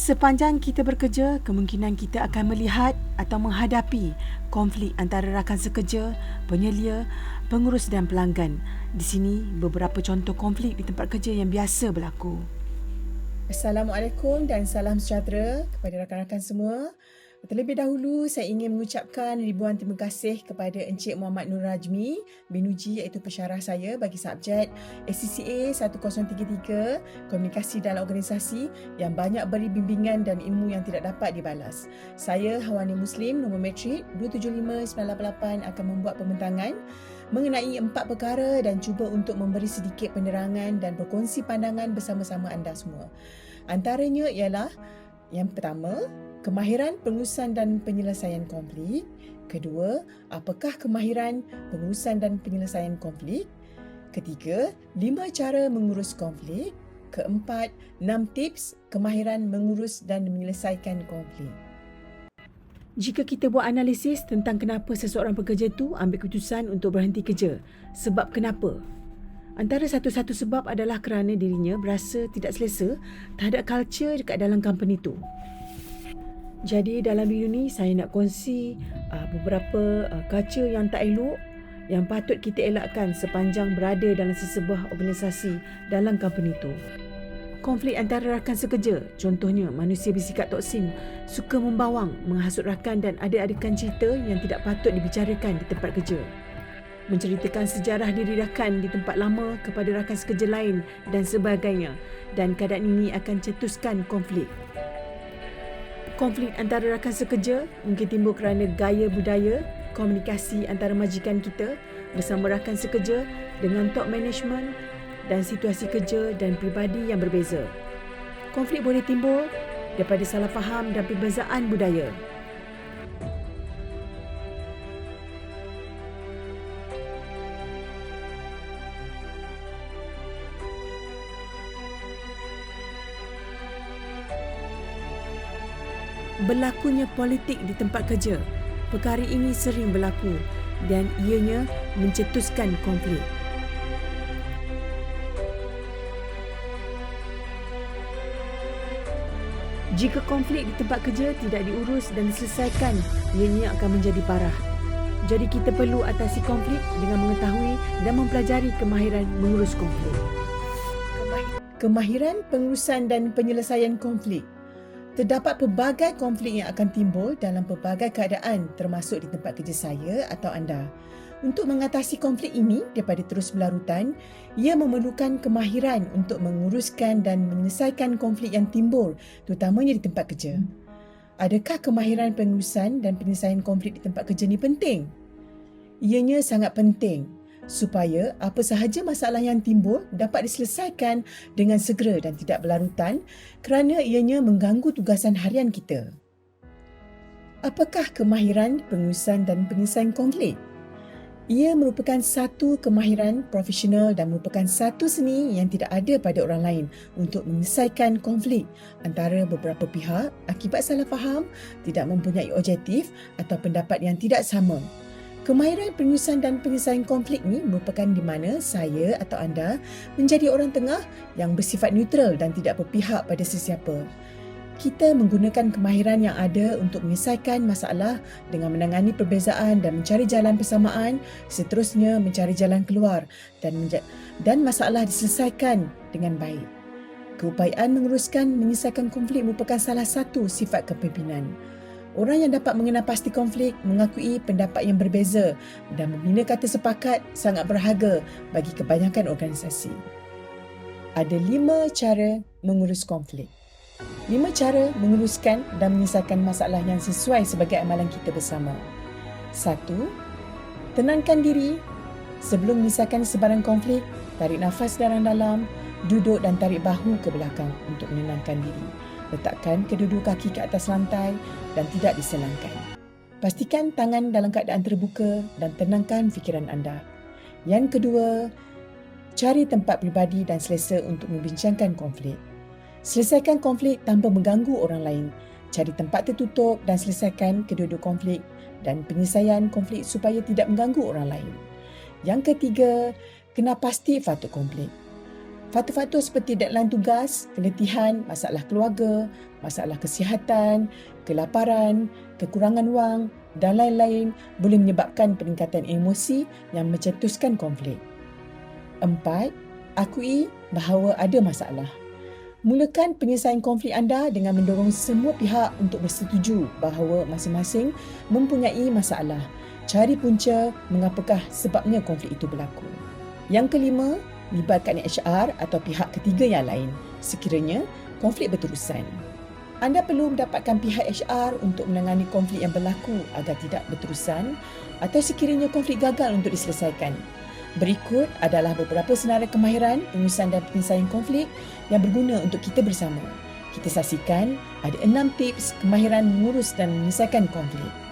Sepanjang kita bekerja, kemungkinan kita akan melihat atau menghadapi konflik antara rakan sekerja, penyelia, pengurus dan pelanggan. Di sini beberapa contoh konflik di tempat kerja yang biasa berlaku. Assalamualaikum dan salam sejahtera kepada rakan-rakan semua. Terlebih dahulu, saya ingin mengucapkan ribuan terima kasih kepada Encik Muhammad Nur Rajmi Binuji, iaitu pensyarah saya bagi subjek ACCA 1033 Komunikasi dalam Organisasi, yang banyak beri bimbingan dan ilmu yang tidak dapat dibalas. Saya Hawani Muslim, nombor matrik 275988, akan membuat pembentangan mengenai 4 perkara dan cuba untuk memberi sedikit penerangan dan berkongsi pandangan bersama-sama anda semua. Antaranya ialah yang pertama, kemahiran pengurusan dan penyelesaian konflik. Kedua, apakah kemahiran pengurusan dan penyelesaian konflik? Ketiga, 5 cara mengurus konflik. Keempat, 6 tips kemahiran mengurus dan menyelesaikan konflik. Jika kita buat analisis tentang kenapa seseorang pekerja tu ambil keputusan untuk berhenti kerja, sebab kenapa? Antara satu-satu sebab adalah kerana dirinya berasa tidak selesa terhadap culture dekat dalam company tu. Jadi dalam video ni saya nak kongsi beberapa culture yang tak elok yang patut kita elakkan sepanjang berada dalam sesebuah organisasi dalam company tu. Konflik antara rakan sekerja, contohnya manusia bersikap toksin, suka membawang, menghasut rakan dan ada-adakan cerita yang tidak patut dibicarakan di tempat kerja. Menceritakan sejarah diri rakan di tempat lama kepada rakan sekerja lain dan sebagainya, dan keadaan ini akan cetuskan konflik. Konflik antara rakan sekerja mungkin timbul kerana gaya budaya, komunikasi antara majikan kita bersama rakan sekerja dengan top management dan situasi kerja dan peribadi yang berbeza. Konflik boleh timbul daripada salah faham dan perbezaan budaya. Berlakunya politik di tempat kerja. Perkara ini sering berlaku dan ianya mencetuskan konflik. Jika konflik di tempat kerja tidak diurus dan diselesaikan, ianya akan menjadi parah. Jadi kita perlu atasi konflik dengan mengetahui dan mempelajari kemahiran mengurus konflik. Kemahiran pengurusan dan penyelesaian konflik. Terdapat pelbagai konflik yang akan timbul dalam pelbagai keadaan, termasuk di tempat kerja saya atau anda. Untuk mengatasi konflik ini daripada terus berlarutan, ia memerlukan kemahiran untuk menguruskan dan menyelesaikan konflik yang timbul, terutamanya di tempat kerja. Adakah kemahiran pengurusan dan penyelesaian konflik di tempat kerja ini penting? Ianya sangat penting supaya apa sahaja masalah yang timbul dapat diselesaikan dengan segera dan tidak berlarutan kerana ianya mengganggu tugasan harian kita. Apakah kemahiran pengurusan dan penyelesaian konflik? Ia merupakan satu kemahiran profesional dan merupakan satu seni yang tidak ada pada orang lain untuk menyelesaikan konflik antara beberapa pihak akibat salah faham, tidak mempunyai objektif atau pendapat yang tidak sama. Kemahiran pengurusan dan penyelesaian konflik ini merupakan di mana saya atau anda menjadi orang tengah yang bersifat neutral dan tidak berpihak pada sesiapa. Kita menggunakan kemahiran yang ada untuk menyelesaikan masalah dengan menangani perbezaan dan mencari jalan persamaan, seterusnya mencari jalan keluar dan masalah diselesaikan dengan baik. Keupayaan menguruskan menyelesaikan konflik merupakan salah satu sifat kepimpinan. Orang yang dapat mengenal pasti konflik, mengakui pendapat yang berbeza dan membina kata sepakat sangat berharga bagi kebanyakan organisasi. Ada 5 cara mengurus konflik. 5 cara menguruskan dan menyelesaikan masalah yang sesuai sebagai amalan kita bersama. 1. Tenangkan diri. Sebelum menyelesaikan sebarang konflik, tarik nafas dalam-dalam, duduk dan tarik bahu ke belakang untuk menenangkan diri. Letakkan kedua-dua kaki ke atas lantai dan tidak diselangkan. Pastikan tangan dalam keadaan terbuka dan tenangkan fikiran anda. Yang kedua, cari tempat pribadi dan selesa untuk membincangkan konflik. Selesaikan konflik tanpa mengganggu orang lain. Cari tempat tertutup dan selesaikan kedua-dua konflik dan penyelesaian konflik supaya tidak mengganggu orang lain. Yang ketiga, kenal pasti faktor konflik. Faktor-faktor seperti deadline tugas, keletihan, masalah keluarga, masalah kesihatan, kelaparan, kekurangan wang dan lain-lain boleh menyebabkan peningkatan emosi yang mencetuskan konflik. 4. Akui bahawa ada masalah. Mulakan penyelesaian konflik anda dengan mendorong semua pihak untuk bersetuju bahawa masing-masing mempunyai masalah. Cari punca mengapakah sebabnya konflik itu berlaku. Yang kelima, libatkan HR atau pihak ketiga yang lain sekiranya konflik berterusan. Anda perlu mendapatkan pihak HR untuk menangani konflik yang berlaku agar tidak berterusan atau sekiranya konflik gagal untuk diselesaikan. Berikut adalah beberapa senarai kemahiran pengurusan dan penyelesaian konflik yang berguna untuk kita bersama. Kita saksikan ada 6 tips kemahiran mengurus dan menyelesaikan konflik.